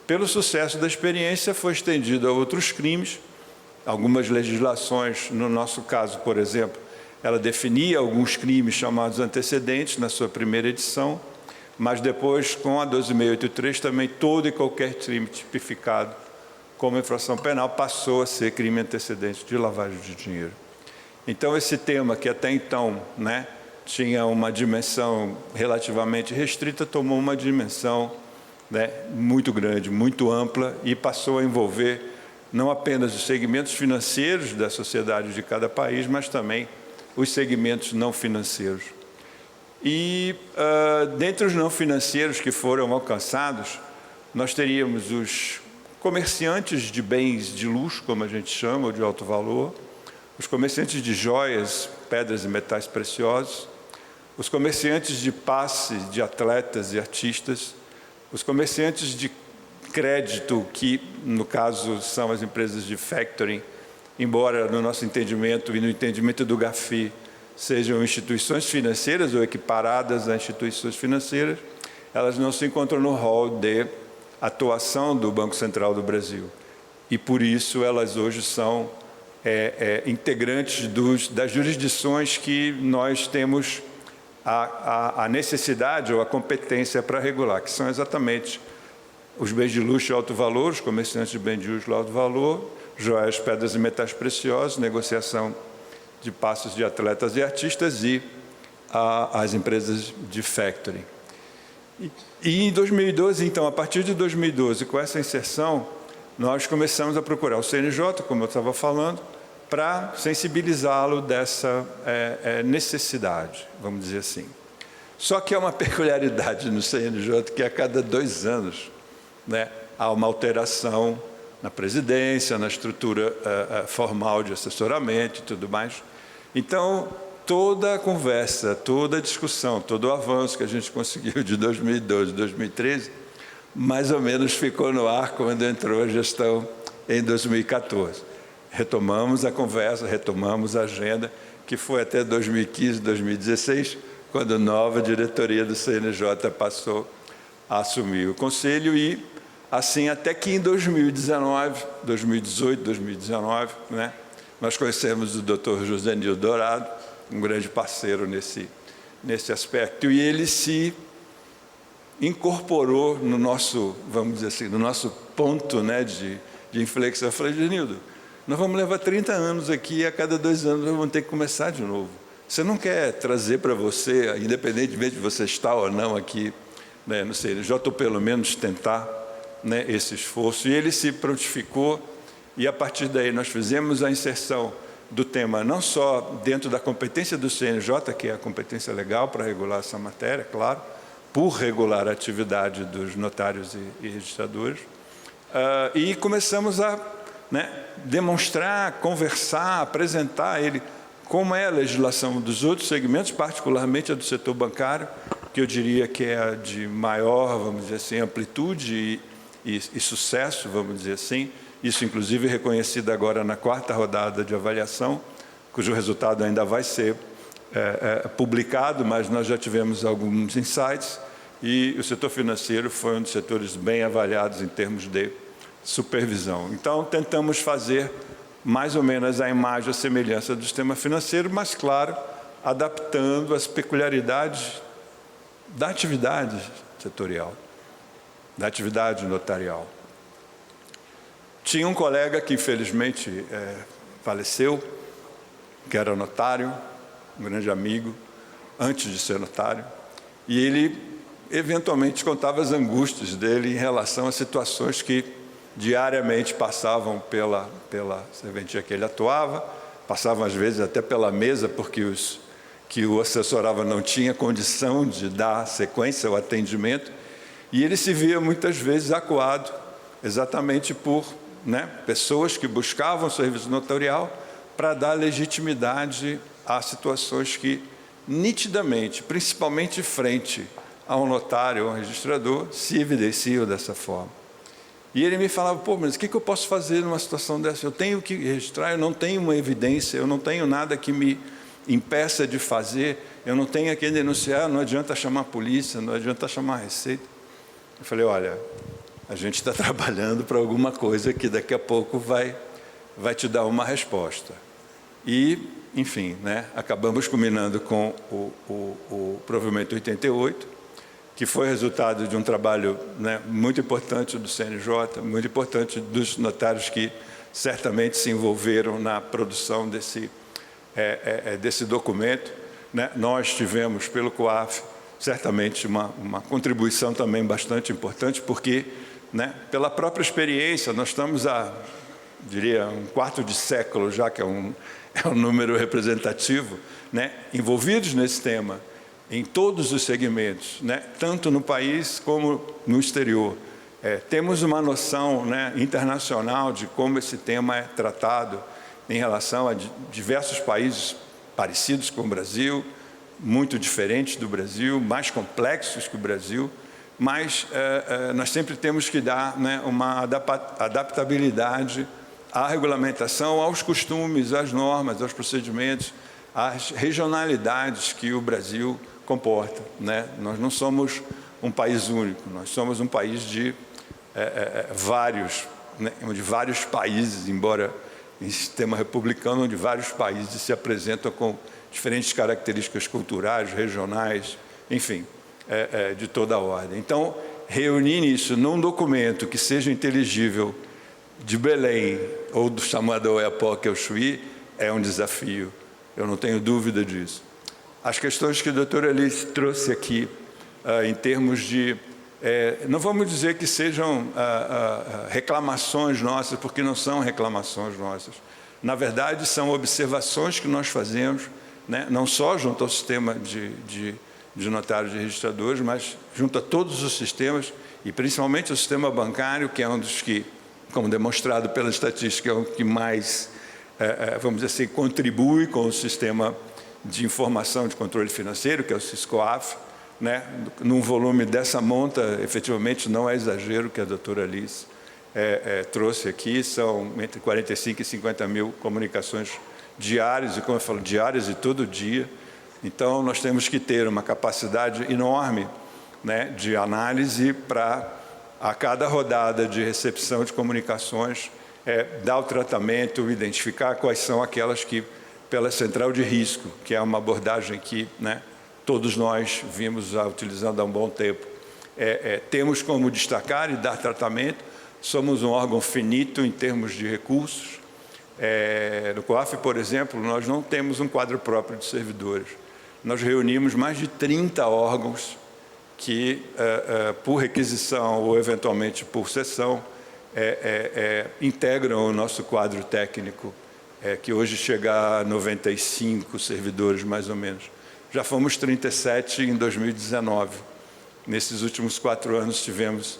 F: Pelo sucesso da experiência, foi estendido a outros crimes. Algumas legislações, no nosso caso, por exemplo, ela definia alguns crimes chamados antecedentes na sua primeira edição, mas depois, com a 12.683, também todo e qualquer crime tipificado como infração penal passou a ser crime antecedente de lavagem de dinheiro. Então, esse tema, que até então, né, tinha uma dimensão relativamente restrita, tomou uma dimensão, né, muito grande, muito ampla, e passou a envolver não apenas os segmentos financeiros da sociedade de cada país, mas também os segmentos não financeiros. E, dentre os não financeiros que foram alcançados, nós teríamos os comerciantes de bens de luxo, como a gente chama, ou de alto valor, os comerciantes de joias, pedras e metais preciosos, os comerciantes de passe de atletas e artistas, os comerciantes de crédito, que, no caso, são as empresas de factoring, embora no nosso entendimento e no entendimento do GAFI sejam instituições financeiras ou equiparadas a instituições financeiras, elas não se encontram no rol de atuação do Banco Central do Brasil. E, por isso, elas hoje são integrantes das jurisdições que nós temos a necessidade ou a competência para regular, que são exatamente os bens de luxo e alto valor, os comerciantes de bens de luxo e alto valor, joias, pedras e metais preciosos, negociação de passos de atletas e artistas e as empresas de factoring. E em 2012, então, a partir de 2012, com essa inserção, nós começamos a procurar o CNJ, como eu estava falando, para sensibilizá-lo dessa necessidade, vamos dizer assim. Só que há uma peculiaridade no CNJ, que a cada 2 anos, né, há uma alteração na presidência, na estrutura formal de assessoramento e tudo mais. Então, toda a conversa, toda a discussão, todo o avanço que a gente conseguiu de 2012 a 2013, mais ou menos ficou no ar quando entrou a gestão em 2014. Retomamos a conversa, retomamos a agenda, que foi até 2015, 2016, quando a nova diretoria do CNJ passou a assumir o conselho e, assim, até que em 2019, 2018, 2019, né, nós conhecemos o Dr. José Nildo Dourado, um grande parceiro nesse aspecto, e ele se incorporou no nosso, vamos dizer assim, no nosso ponto, né, de inflexão. Eu falei, Genildo, nós vamos levar 30 anos aqui e a cada 2 anos nós vamos ter que começar de novo. Você não quer trazer para você, independentemente de você estar ou não aqui, né, no CNJ, ou pelo menos tentar, né, esse esforço. E ele se prontificou e a partir daí nós fizemos a inserção do tema não só dentro da competência do CNJ, que é a competência legal para regular essa matéria, claro, por regular a atividade dos notários e registradores, e começamos a, né, demonstrar, conversar, apresentar a ele como é a legislação dos outros segmentos, particularmente a do setor bancário, que eu diria que é a de maior, vamos dizer assim, amplitude e sucesso, vamos dizer assim. Isso, inclusive, reconhecido agora na 4ª rodada de avaliação, cujo resultado ainda vai ser publicado, mas nós já tivemos alguns insights, e o setor financeiro foi um dos setores bem avaliados em termos de supervisão. Então, tentamos fazer mais ou menos a imagem, a semelhança do sistema financeiro, mas, claro, adaptando as peculiaridades da atividade setorial, da atividade notarial. Tinha um colega que, infelizmente, faleceu, que era notário, um grande amigo, antes de ser notário, e ele, eventualmente, contava as angústias dele em relação a situações que diariamente passavam pela serventia que ele atuava, passavam às vezes até pela mesa, porque que o assessorava não tinha condição de dar sequência ao atendimento, e ele se via muitas vezes acuado, exatamente por, né, pessoas que buscavam serviço notarial para dar legitimidade a situações que, nitidamente, principalmente frente a um notário ou a um registrador, se evidenciam dessa forma. E ele me falava, pô, mas o que eu posso fazer numa situação dessa? Eu tenho que registrar, eu não tenho uma evidência, eu não tenho nada que me impeça de fazer, eu não tenho a quem denunciar, não adianta chamar a polícia, não adianta chamar a Receita. Eu falei, olha, a gente está trabalhando para alguma coisa que daqui a pouco vai te dar uma resposta. E, enfim, né, acabamos culminando com o provimento 88, que foi resultado de um trabalho, né, muito importante do CNJ, muito importante dos notários que certamente se envolveram na produção desse documento, né? Nós tivemos, pelo COAF, certamente uma contribuição também bastante importante, porque, né, pela própria experiência, nós estamos diria, um 1/4 de século já, que é um número representativo, né, envolvidos nesse tema, em todos os segmentos, né, tanto no país como no exterior. Temos uma noção, né, internacional de como esse tema é tratado em relação a diversos países parecidos com o Brasil, muito diferentes do Brasil, mais complexos que o Brasil, mas nós sempre temos que dar, né, uma adaptabilidade à regulamentação, aos costumes, às normas, aos procedimentos, às regionalidades que o Brasil comporta, né? Nós não somos um país único, nós somos um país de vários países, embora em sistema republicano, onde vários países se apresentam com diferentes características culturais, regionais, enfim, de toda a ordem. Então, reunir isso num documento que seja inteligível de Belém ou do chamado Oiapoque ao Chuí é um desafio, eu não tenho dúvida disso. As questões que a doutora Alice trouxe aqui, em termos de... não vamos dizer que sejam reclamações nossas, porque não são reclamações nossas. Na verdade, são observações que nós fazemos, né, não só junto ao sistema de notários e registradores, mas junto a todos os sistemas, e principalmente o sistema bancário, que é um dos que, como demonstrado pela estatística, é o que mais, vamos dizer assim, contribui com o sistema de informação de controle financeiro, que é o SISCOAF, né? Num volume dessa monta, efetivamente, não é exagero que a doutora Alice trouxe aqui, são entre 45 e 50 mil comunicações diárias, e como eu falo, diárias e todo dia. Então, nós temos que ter uma capacidade enorme, né, de análise para, a cada rodada de recepção de comunicações, dar o tratamento, identificar quais são aquelas que, pela central de risco, que é uma abordagem que, né, todos nós vimos utilizando há um bom tempo, temos como destacar e dar tratamento. Somos um órgão finito em termos de recursos, No COAF, por exemplo, nós não temos um quadro próprio de servidores. Nós reunimos mais de 30 órgãos que, por requisição ou eventualmente por sessão, integram o nosso quadro técnico, que hoje chega a 95 servidores, mais ou menos. Já fomos 37 em 2019. Nesses últimos 4 anos tivemos,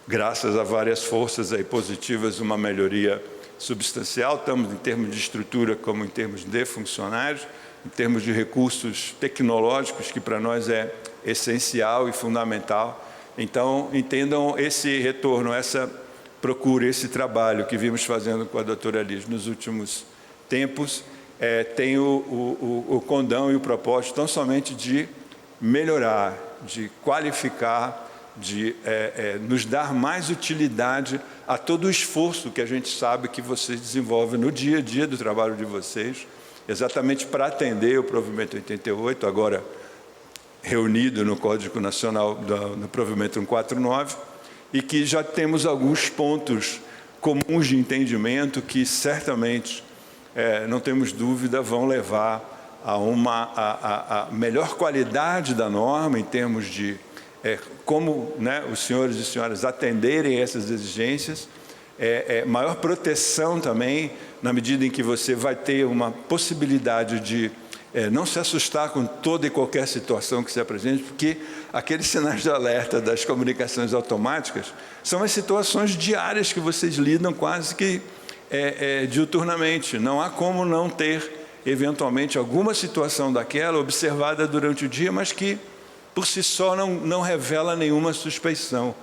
F: graças a várias forças aí positivas, uma melhoria substancial, tanto em termos de estrutura como em termos de funcionários, em termos de recursos tecnológicos, que para nós é essencial e fundamental. Então, entendam esse retorno, essa procura, esse trabalho que vimos fazendo com a doutora Liz nos últimos tempos, tem o condão e o propósito não somente de melhorar, de qualificar, de nos dar mais utilidade a todo o esforço que a gente sabe que vocês desenvolvem no dia a dia do trabalho de vocês, exatamente para atender o provimento 88, agora reunido no Código Nacional, no provimento 149, e que já temos alguns pontos comuns de entendimento que certamente, não temos dúvida, vão levar a melhor qualidade da norma em termos de como, né, os senhores e senhoras atenderem essas exigências, maior proteção também, na medida em que você vai ter uma possibilidade de não se assustar com toda e qualquer situação que se apresente, porque aqueles sinais de alerta das comunicações automáticas são as situações diárias que vocês lidam quase que diuturnamente. Não há como não ter, eventualmente, alguma situação daquela observada durante o dia, mas que, por si só, não revela nenhuma suspeição.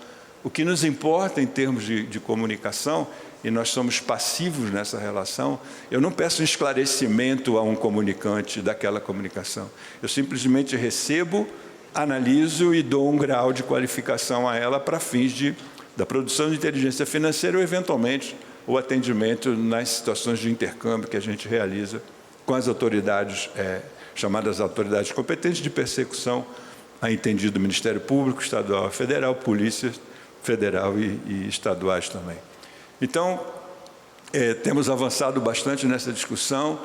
F: O que nos importa em termos de comunicação, e nós somos passivos nessa relação, eu não peço um esclarecimento a um comunicante daquela comunicação. Eu simplesmente recebo, analiso e dou um grau de qualificação a ela para fins da produção de inteligência financeira ou, eventualmente, o atendimento nas situações de intercâmbio que a gente realiza com as autoridades, chamadas autoridades competentes de persecução, a entendido do Ministério Público, Estadual, Federal, Polícia Federal e estaduais também. Então, temos avançado bastante nessa discussão,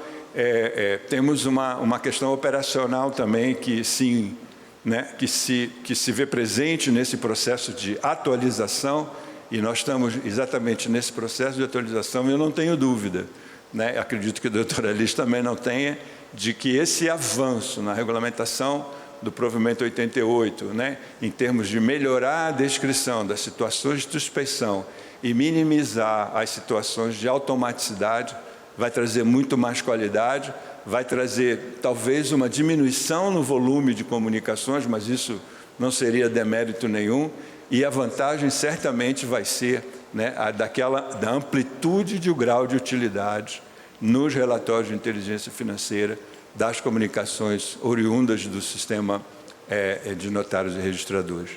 F: temos uma questão operacional também que, sim, né, que se vê presente nesse processo de atualização, e nós estamos exatamente nesse processo de atualização, e eu não tenho dúvida, né, acredito que a doutora Liz também não tenha, de que esse avanço na regulamentação do provimento 88, né, em termos de melhorar a descrição das situações de suspeição e minimizar as situações de automaticidade, vai trazer muito mais qualidade, vai trazer talvez uma diminuição no volume de comunicações, mas isso não seria demérito nenhum, e a vantagem certamente vai ser, né, da amplitude de grau de utilidade nos relatórios de inteligência financeira das comunicações oriundas do sistema de notários e registradores.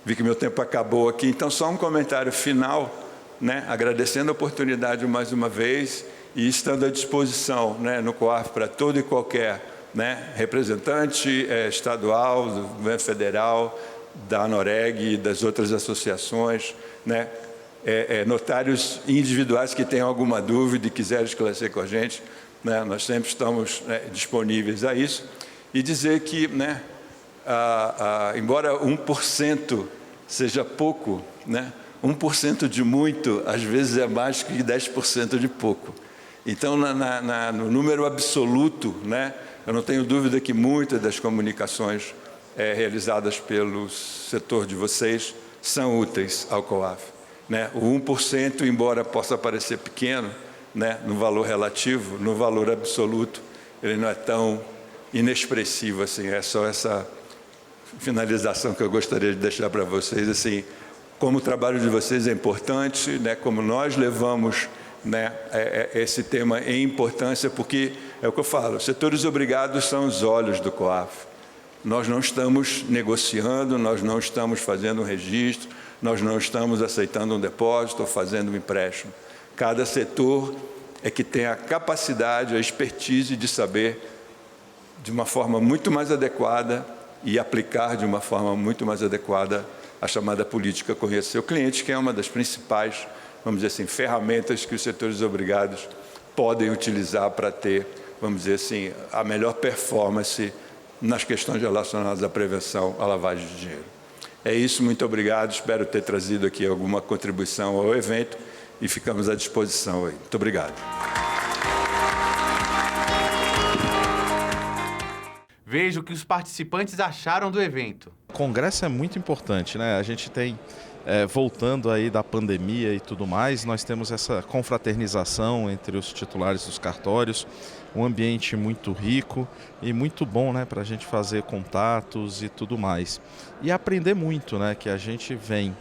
F: Vi que meu tempo acabou aqui, então só um comentário final, né, agradecendo a oportunidade mais uma vez e estando à disposição, né, no COAF para todo e qualquer, né, representante estadual, do governo federal, da ANOREG e das outras associações, né, notários individuais que tenham alguma dúvida e quiserem esclarecer com a gente, né, nós sempre estamos, né, disponíveis a isso, e dizer que, né, embora 1% seja pouco, né, 1% de muito, às vezes é mais que 10% de pouco. Então, no número absoluto, né, eu não tenho dúvida que muitas das comunicações realizadas pelo setor de vocês são úteis ao COAF. Né? O 1%, embora possa parecer pequeno, né, no valor relativo, no valor absoluto, ele não é tão inexpressivo assim. É só essa finalização que eu gostaria de deixar para vocês, assim, como o trabalho de vocês é importante, né, como nós levamos, né, esse tema em importância, porque é o que eu falo, os setores obrigados são os olhos do COAF. Nós não estamos negociando, nós não estamos fazendo um registro, nós não estamos aceitando um depósito ou fazendo um empréstimo. Cada setor é que tem a capacidade, a expertise de saber de uma forma muito mais adequada e aplicar de uma forma muito mais adequada a chamada política conhecer o cliente, que é uma das principais, vamos dizer assim, ferramentas que os setores obrigados podem utilizar para ter, vamos dizer assim, a melhor performance nas questões relacionadas à prevenção à lavagem de dinheiro. É isso, muito obrigado, espero ter trazido aqui alguma contribuição ao evento e ficamos à disposição aí. Muito obrigado.
A: Veja o que os participantes acharam do evento.
G: O congresso é muito importante, né? A gente tem, voltando aí da pandemia e tudo mais, nós temos essa confraternização entre os titulares dos cartórios, um ambiente muito rico e muito bom, né, para a gente fazer contatos e tudo mais. E aprender muito, né, que a gente vem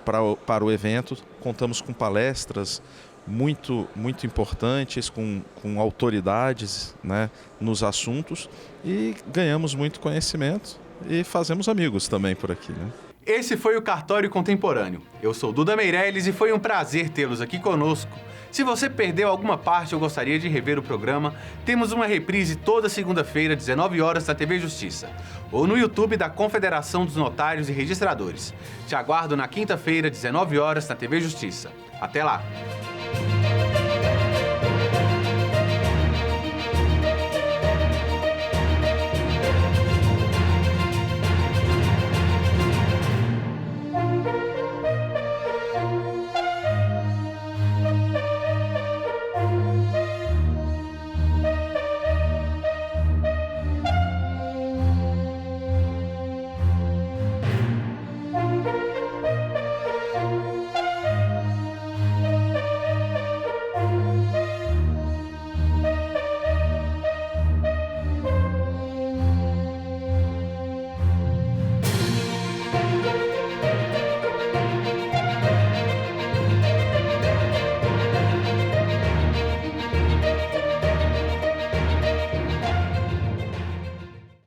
G: para o evento, contamos com palestras muito importantes, com autoridades, né, nos assuntos, e ganhamos muito conhecimento e fazemos amigos também por aqui, né?
A: Esse foi o Cartório Contemporâneo. Eu sou Duda Meirelles e foi um prazer tê-los aqui conosco. Se você perdeu alguma parte ou gostaria de rever o programa, temos uma reprise toda segunda-feira, 19 horas, na TV Justiça, ou no YouTube da Confederação dos Notários e Registradores. Te aguardo na quinta-feira, 19 horas, na TV Justiça. Até lá!